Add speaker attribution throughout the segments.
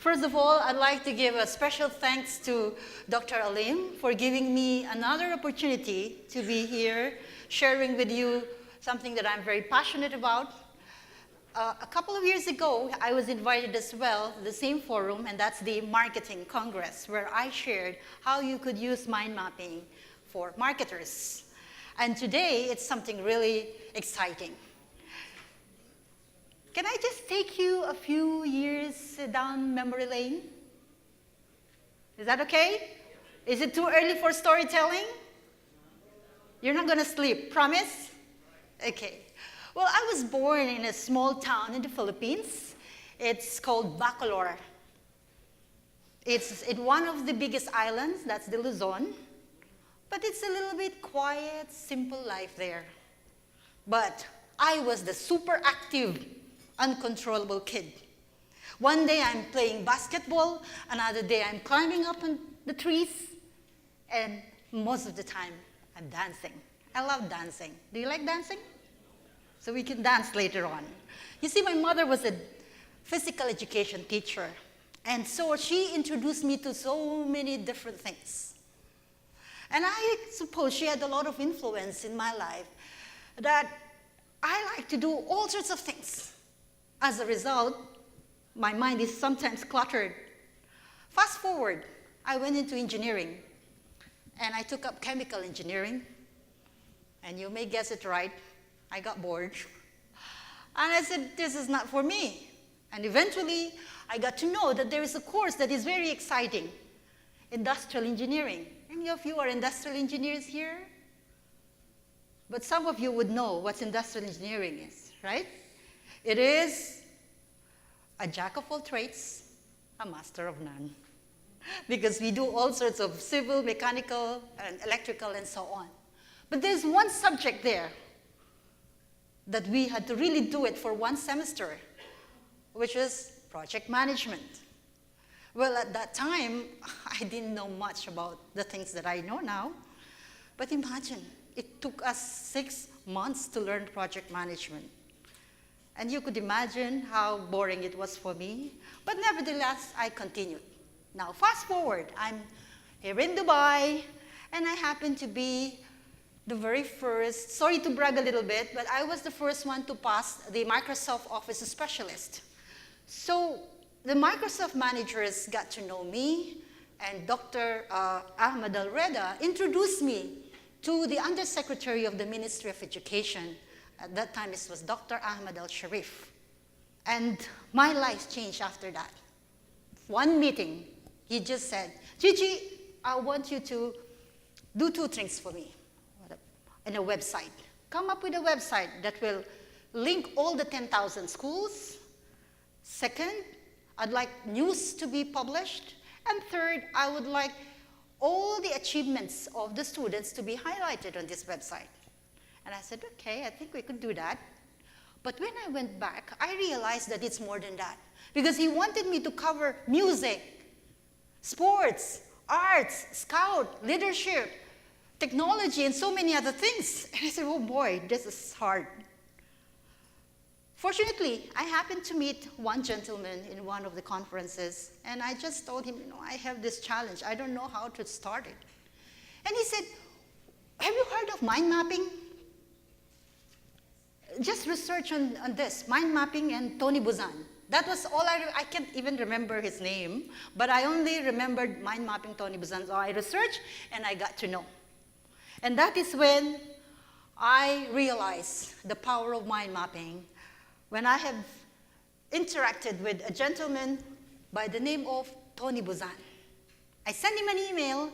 Speaker 1: First of all, I'd like to give a special thanks to Dr. Alim for giving me another opportunity to be here sharing with you something that I'm very passionate about. A couple of years ago, I was invited as well to the same forum, and that's the Marketing Congress, where I shared how you could use mind mapping for marketers. And today, it's something really exciting. Can I just take you a few years down memory lane? Is that okay? Is it too early for storytelling? You're not going to sleep, promise? Okay. Well, I was born in a small town in the Philippines. It's called Bacolor. It's in one of the biggest islands, that's the Luzon. But it's a little bit quiet, simple life there. But I was the super active, uncontrollable kid. One day I'm playing basketball, another day I'm climbing up on the trees, and most of the time I'm dancing. I love dancing. Do you like dancing? So we can dance later on. You see, my mother was a physical education teacher, and so she introduced me to so many different things. And I suppose she had a lot of influence in my life that I like to do all sorts of things. As a result, my mind is sometimes cluttered. Fast forward, I went into engineering, and I took up chemical engineering. And you may guess it right, I got bored. And I said, this is not for me. And eventually, I got to know that there is a course that is very exciting, industrial engineering. Any of you are industrial engineers here? But some of you would know what industrial engineering is, right? It is a jack of all trades, a master of none. Because we do all sorts of civil, mechanical, and electrical, and so on. But there's one subject there that we had to really do it for one semester, which is project management. Well, at that time, I didn't know much about the things that I know now. But imagine, it took us 6 months to learn project management. And you could imagine how boring it was for me. But nevertheless, I continued. Now, fast forward, I'm here in Dubai, and I happen to be the very first, sorry to brag a little bit, but I was the first one to pass the Microsoft Office Specialist. So the Microsoft managers got to know me, and Dr. Ahmad Al-Reda introduced me to the Undersecretary of the Ministry of Education. At that time, it was Dr. Ahmad Al-Sharif. And my life changed after that. One meeting, he just said, Jijie, I want you to do 2 things for me in a website. Come up with a website that will link all the 10,000 schools. Second, I'd like news to be published. And third, I would like all the achievements of the students to be highlighted on this website. And I said, okay, I think we could do that. But when I went back, I realized that it's more than that. Because he wanted me to cover music, sports, arts, scout, leadership, technology, and so many other things. And I said, oh boy, this is hard. Fortunately, I happened to meet one gentleman in one of the conferences, and I just told him, I have this challenge. I don't know how to start it. And he said, have you heard of mind mapping? Just research on this, mind mapping and Tony Buzan. That was all I can't even remember his name, but I only remembered mind mapping Tony Buzan. So I researched, and I got to know. And that is when I realized the power of mind mapping, when I have interacted with a gentleman by the name of Tony Buzan. I sent him an email,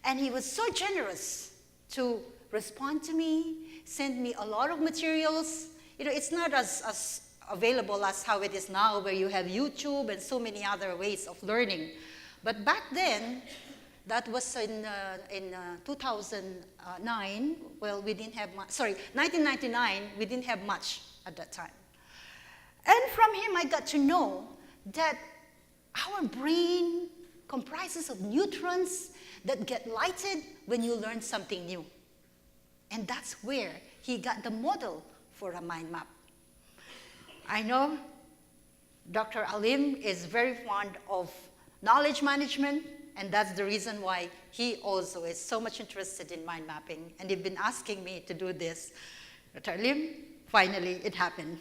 Speaker 1: and he was so generous to respond to me, send me a lot of materials. It's not as available as how it is now, where you have YouTube and so many other ways of learning. But back then, that was in 2009. Well, we didn't have much. Sorry, 1999, we didn't have much at that time. And from him, I got to know that our brain comprises of neutrons that get lighted when you learn something new. And that's where he got the model for a mind map. I know Dr. Alim is very fond of knowledge management, and that's the reason why he also is so much interested in mind mapping. And he's been asking me to do this. Dr. Alim, finally it happened.